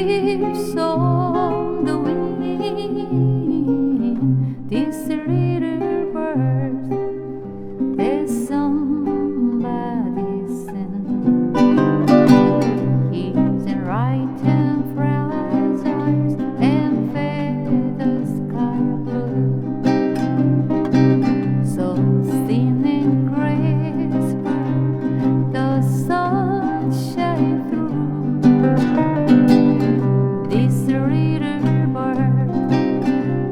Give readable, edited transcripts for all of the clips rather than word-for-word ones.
leaves on the wind, this little bird that somebody sent. He's right and fragile and feathers sky blue, so thin and graceful, the sun shines through. This little bird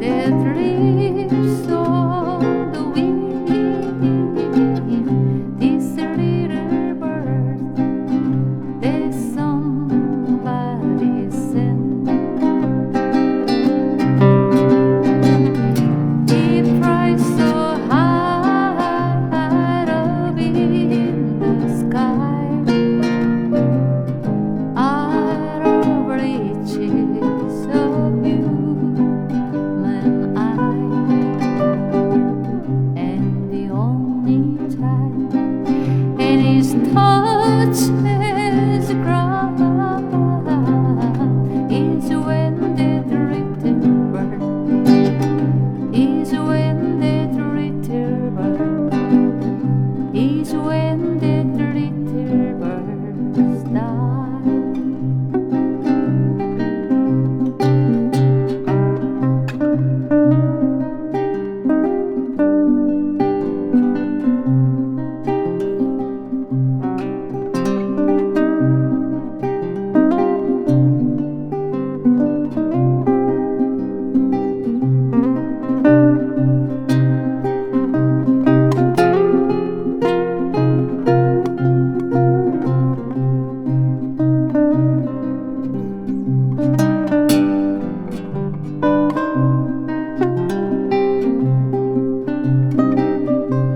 that lives on the wind, this little bird that somebody sent. He flies so high up in the sky, out of reaches of human eye, and the only time and his touches ground is when that little bird, is when that little bird, is when that little bird dies.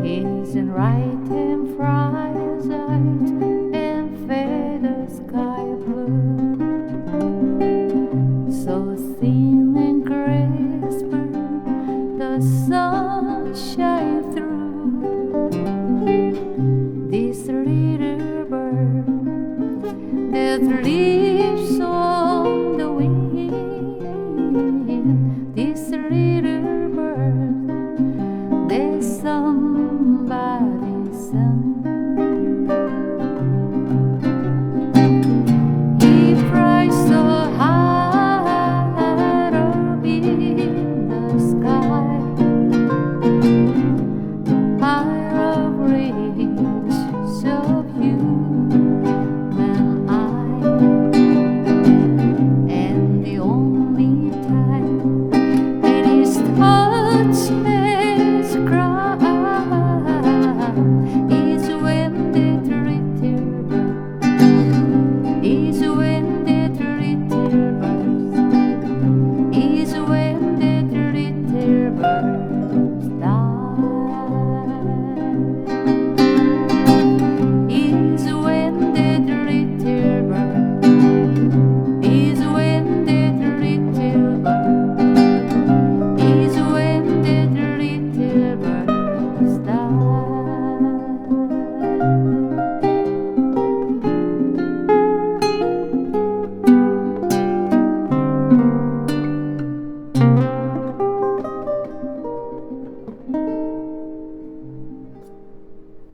He's right and fragile and feathers sky blue, so thin and graceful, the sun shines through. This little bird that lives